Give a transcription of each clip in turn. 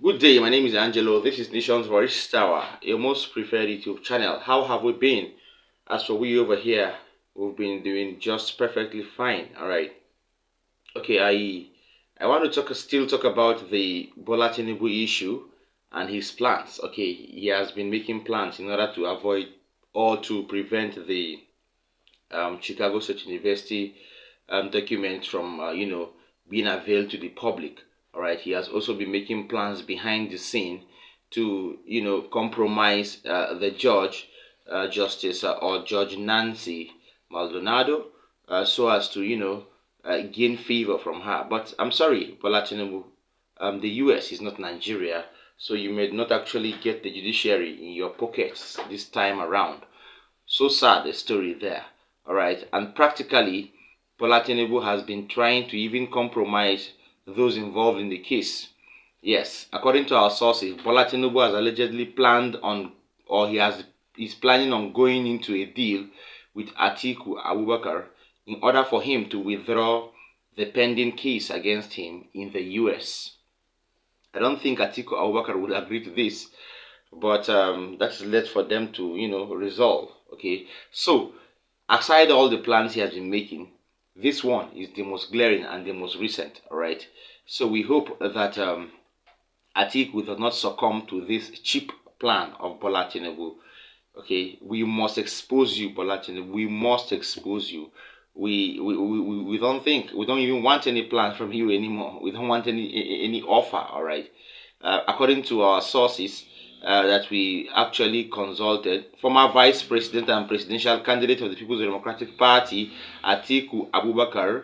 Good day, my name is Angelo. This is Nation's Voice Tower, your most preferred YouTube channel. How have we been? As for we over here, we've been doing just perfectly fine. All right. Okay, I want to still talk about the Bola Tinibu issue and his plans. Okay, he has been making plans in order to avoid or to prevent the Chicago State University document from being availed to the public. All right, he has also been making plans behind the scene to compromise the judge, Justice or Judge Nancy Maldonado, so as to gain favor from her. But I'm sorry, Bola Tinubu, the U.S. is not Nigeria, so you may not actually get the judiciary in your pockets this time around. So sad a story there. All right, and practically, Bola Tinubu has been trying to even compromise those involved in the case. Yes, according to our sources, Bola Tinubu has allegedly planned on, or is planning on going into a deal with Atiku Abubakar in order for him to withdraw the pending case against him in the U.S. I don't think Atiku Abubakar would agree to this, but that's left for them to resolve. Okay, so aside all the plans he has been making, this one is the most glaring and the most recent. All right, so we hope that Atiku does not succumb to this cheap plan of Bola Tinubu. Okay, we must expose you, Bola Tinubu. We must expose you. We don't think, we don't even want any plan from you anymore. We don't want any offer. All right, according to our sources that we actually consulted, former vice president and presidential candidate of the People's Democratic Party, Atiku Abubakar,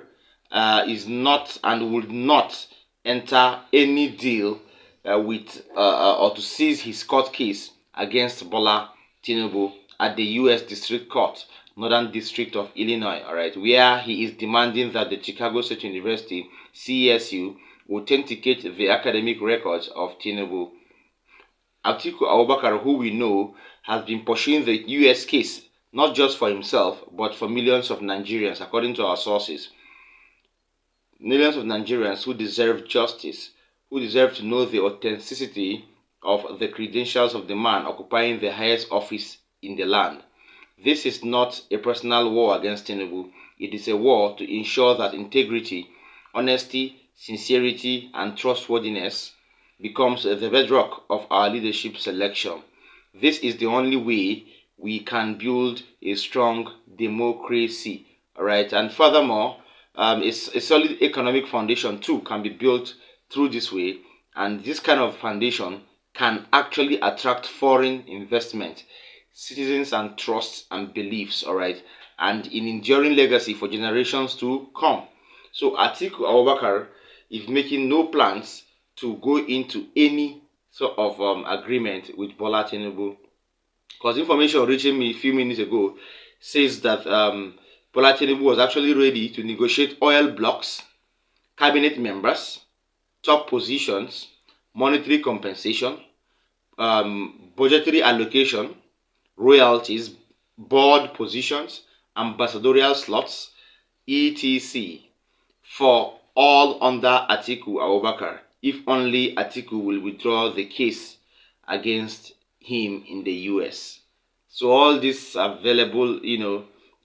is not and would not enter any deal with or to seize his court case against Bola Tinubu at the U.S. District Court, Northern District of Illinois, all right, where he is demanding that the Chicago State University, CSU, authenticate the academic records of Tinibu. Atiku Abubakar, who we know, has been pursuing the U.S. case not just for himself but for millions of Nigerians, according to our sources. Millions of Nigerians who deserve justice, who deserve to know the authenticity of the credentials of the man occupying the highest office in the land. This is not a personal war against Tinibu. It is a war to ensure that integrity, honesty, sincerity, and trustworthiness becomes the bedrock of our leadership selection. This is the only way we can build a strong democracy. All right, and furthermore, a solid economic foundation too can be built through this way, and this kind of foundation can actually attract foreign investment, citizens and trusts and beliefs, all right, and in enduring legacy for generations to come. So Atiku Abubakar is making no plans to go into any sort of agreement with Bola Tinubu, because information reaching me a few minutes ago says that Bola Tinubu was actually ready to negotiate oil blocks, cabinet members, top positions, monetary compensation, budgetary allocation, royalties, board positions, ambassadorial slots, etc. for all under Atiku Abubakar, if only Atiku will withdraw the case against him in the US. So all these available,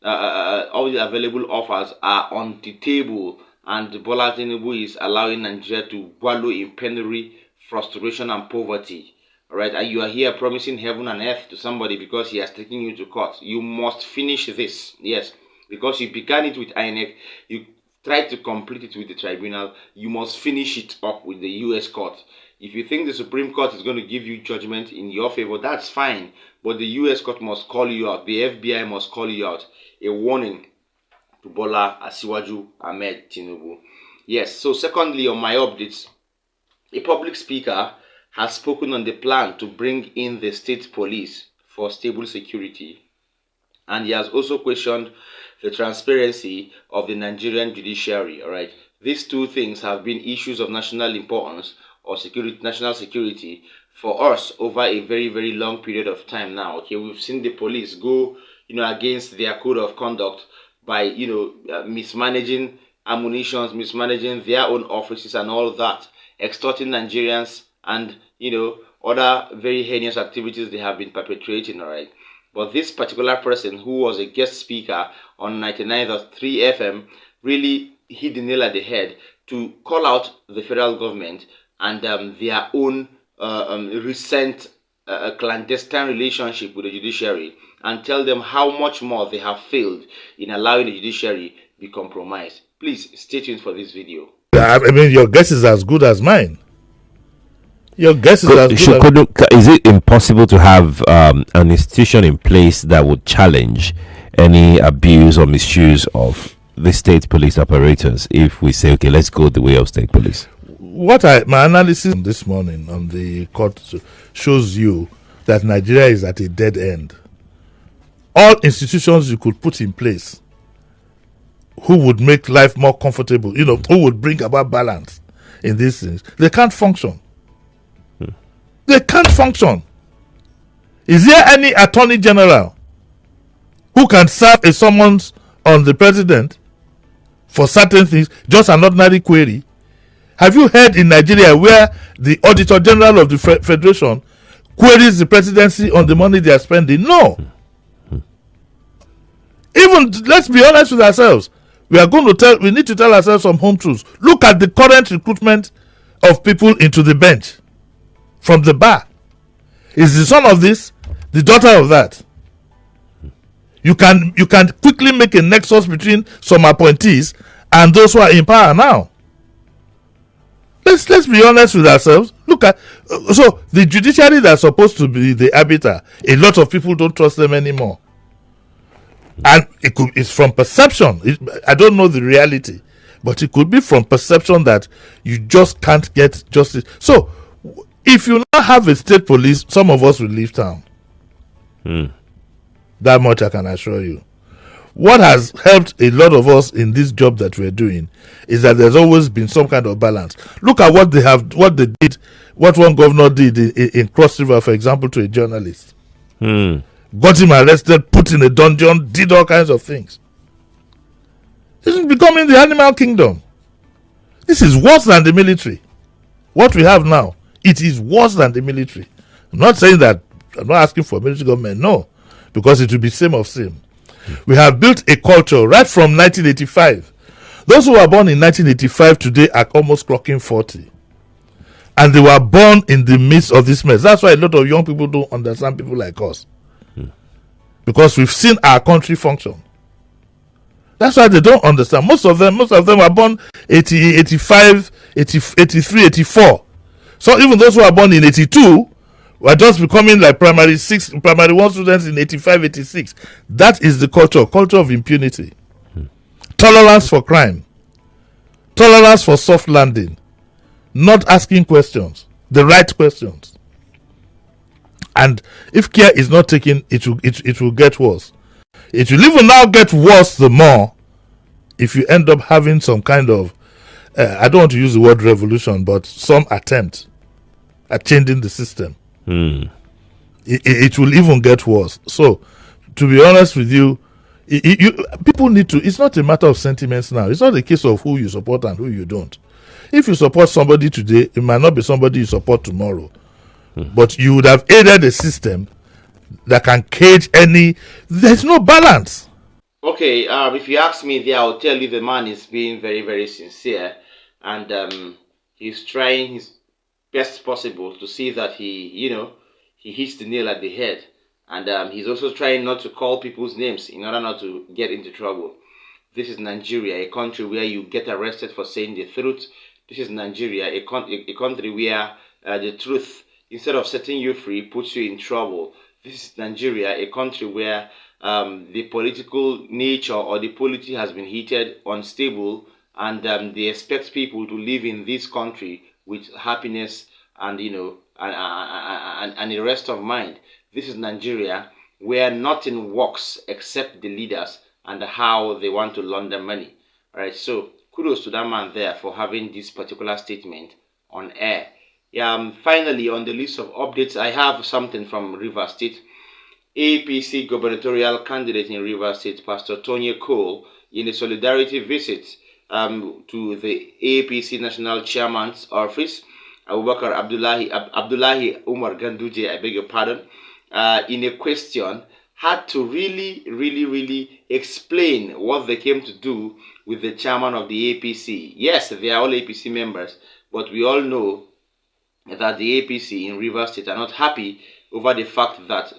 all the available offers are on the table, and Bola Tinubu is allowing Nigeria to wallow in penury, frustration, and poverty. All right, and you are here promising heaven and earth to somebody because he has taken you to court. You must finish this, yes, because you began it with INEC, you tried to complete it with the tribunal. You must finish it up with the U.S. court. If you think the Supreme Court is going to give you judgment in your favor, that's fine. But the U.S. court must call you out. The FBI must call you out. A warning to Bola Asiwaju Ahmed Tinubu. Yes, so secondly, on my updates, a public speaker has spoken on the plan to bring in the state police for stable security. And he has also questioned the transparency of the Nigerian judiciary. All right, these two things have been issues of national importance or national security for us over a very, very long period of time now. Okay, we've seen the police go, against their code of conduct by, mismanaging ammunitions, mismanaging their own offices and all that, extorting Nigerians and other very heinous activities they have been perpetrating. All right, but this particular person who was a guest speaker on 99.3 FM really hit the nail at the head to call out the federal government and their own recent clandestine relationship with the judiciary, and tell them how much more they have failed in allowing the judiciary be compromised. Please stay tuned for this video. I mean, your guess is as good as mine. Your guess is as good is it impossible to have an institution in place that would challenge any abuse or misuse of the state police apparatus if we say, okay, let's go the way of state police? My analysis this morning on the court shows you that Nigeria is at a dead end. All institutions you could put in place who would make life more comfortable, who would bring about balance in these things, they can't function. They can't function. Is there any attorney general who can serve a summons on the president for certain things, just an ordinary query? Have you heard in Nigeria where the Auditor General of the Federation queries the presidency on the money they are spending? No. Even, let's be honest with ourselves, we need to tell ourselves some home truths. Look at the current recruitment of people into the bench from the bar. Is the son of this the daughter of that? You can quickly make a nexus between some appointees and those who are in power now. Let's be honest with ourselves. Look at so the judiciary that's supposed to be the arbiter. A lot of people don't trust them anymore, and it's from perception. I don't know the reality, but it could be from perception that you just can't get justice. So, if you now have a state police, some of us will leave town. That much I can assure you. What has helped a lot of us in this job that we're doing is that there's always been some kind of balance. Look at what one governor did in Cross River, for example, to a journalist. Got him arrested, put in a dungeon, did all kinds of things. This is becoming the animal kingdom. This is worse than the military. What we have now, it is worse than the military. I'm not saying that, I'm not asking for military government, no, because it will be same of same. We have built a culture right from 1985. Those who were born in 1985 today are almost clocking 40. And they were born in the midst of this mess. That's why a lot of young people don't understand people like us. Because we've seen our country function. That's why they don't understand. Most of them were born 80, 85, 80, 83, 84. So even those who are born in 82 were just becoming like primary 1 students in 85, 86. That is the culture of impunity. Tolerance for crime. Tolerance for soft landing. Not asking questions. The right questions. And if care is not taken, it will get worse. It will even now get worse the more if you end up having some kind of, I don't want to use the word revolution, but some attempt at changing the system. It will even get worse. So, to be honest with you, people need to, it's not a matter of sentiments now. It's not a case of who you support and who you don't. If you support somebody today, it might not be somebody you support tomorrow. But you would have aided a system that can cage there's no balance. Okay, if you ask me there, I'll tell you the man is being very, very sincere, and he's trying his best possible to see that he hits the nail at the head, and he's also trying not to call people's names in order not to get into trouble. This is Nigeria, a country where you get arrested for saying the truth. This is Nigeria, a country where the truth, instead of setting you free, puts you in trouble. This is Nigeria, a country where the political nature or the polity has been heated, unstable, and they expect people to live in this country with happiness and and a rest of mind. This is Nigeria, where nothing works except the leaders and how they want to launder money. All right, so kudos to that man there for having this particular statement on air. Finally, on the list of updates, I have something from Rivers State. APC gubernatorial candidate in Rivers State, Pastor Tony Cole, in a solidarity visit to the APC National Chairman's office, Abubakar Abdullahi Umar Ganduje, I beg your pardon, in a question, had to really explain what they came to do with the chairman of the APC. Yes, they are all APC members, but we all know that the APC in Rivers State are not happy over the fact that,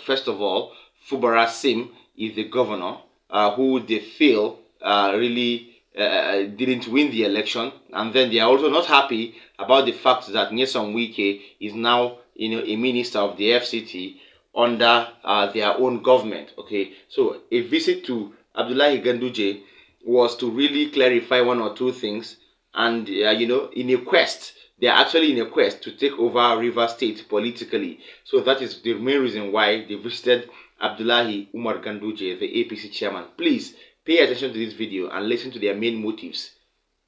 first of all, Fubara Sim is the governor who they feel really didn't win the election, and then they are also not happy about the fact that Nyesom Wike is now, a minister of the FCT under their own government. Okay, so a visit to Abdullahi Ganduje was to really clarify one or two things, and in a quest, they are actually in a quest to take over River State politically. So that is the main reason why they visited Abdullahi Umar Ganduje, the APC chairman. Please pay attention to this video and listen to their main motives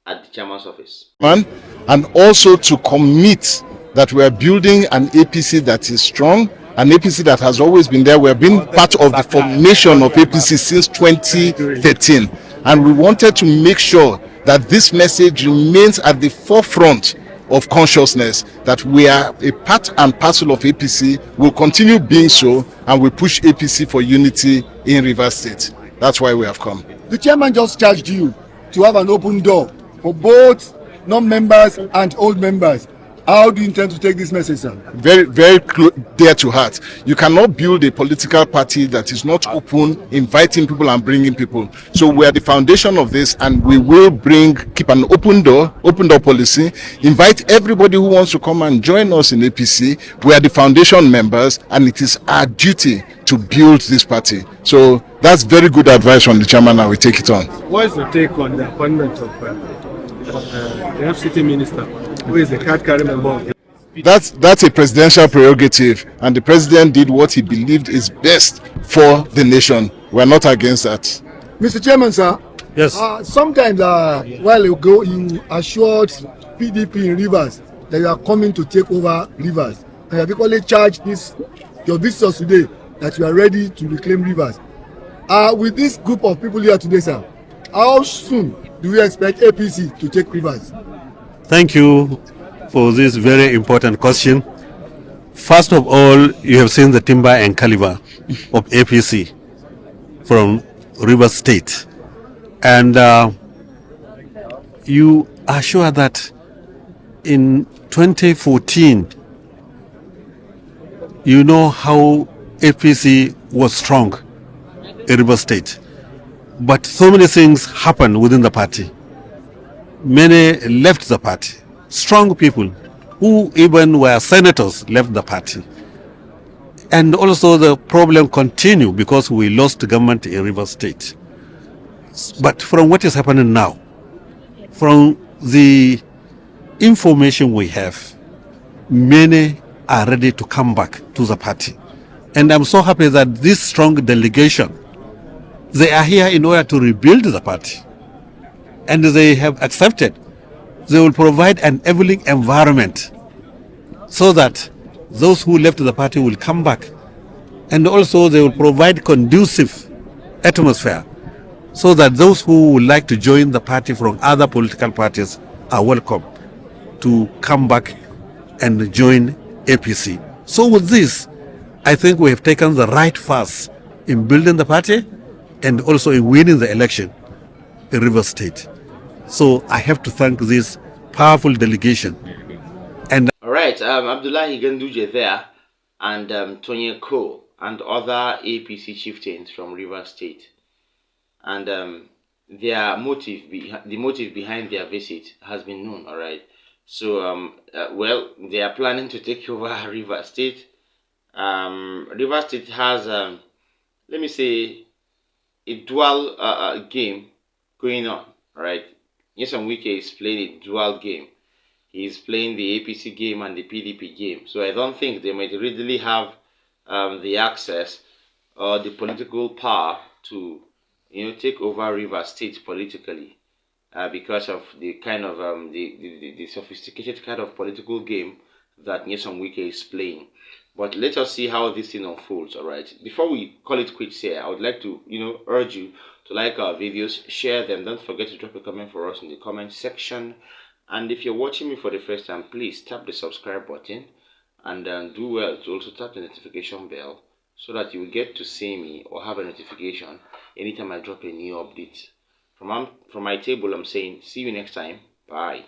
at the chairman's office. And also to commit that we are building an APC that is strong, an APC that has always been there. We have been part of the formation of APC since 2013, and we wanted to make sure that this message remains at the forefront of consciousness, that we are a part and parcel of APC, will continue being so, and we push APC for unity in Rivers State. That's why we have come. The chairman just charged you to have an open door for both non-members and old members. How do you intend to take this message, sir? Very dear to heart. You cannot build a political party that is not open, inviting people and bringing people. So we are the foundation of this, and we will keep an open door policy, invite everybody who wants to come and join us in APC. We are the foundation members, and it is our duty to build this party. So that's very good advice from the chairman, and we take it on. What is the take on the appointment of the FCT minister, who is the card-carrying member of the... That's a presidential prerogative, and the president did what he believed is best for the nation. We're not against that. Mr. Chairman, sir. Yes. Sometimes a while ago, you assured PDP in Rivers that you are coming to take over Rivers. And you have equally charged your visitors today that you are ready to reclaim Rivers. With this group of people here today, sir, how soon do we expect APC to take Rivers? Thank you for this very important question. First of all, you have seen the timber and caliber of APC from Rivers State. And you are sure that in 2014, you know how APC was strong in Rivers State. But so many things happened within the party. Many left the party. Strong people who even were senators left the party. And also the problem continued because we lost government in Rivers State. But from what is happening now, from the information we have, many are ready to come back to the party. And I'm so happy that this strong delegation, they are here in order to rebuild the party. And they have accepted. They will provide an enabling environment so that those who left the party will come back. And also they will provide conducive atmosphere so that those who would like to join the party from other political parties are welcome to come back and join APC. So with this, I think we have taken the right path in building the party and also in winning the election in Rivers State. So I have to thank this powerful delegation. And all right, Abdullahi Ganduje there, and Tonya Cole and other APC chieftains from Rivers State, and their motive, the motive behind their visit has been known. All right, so well, they are planning to take over Rivers State. Rivers State has, let me say, a dual game going on. All right, Nyesom Wike is playing a dual game. He is playing the APC game and the PDP game. So I don't think they might readily have the access or the political power to, take over Rivers State politically, because of the kind of the sophisticated kind of political game that Nyesom Wike is playing. But let us see how this thing unfolds. All right. Before we call it quits here, I would like to urge you to like our videos, share them. Don't forget to drop a comment for us in the comment section. And if you're watching me for the first time, please tap the subscribe button and do well to also tap the notification bell so that you will get to see me or have a notification anytime I drop a new update. From my table, I'm saying see you next time. Bye.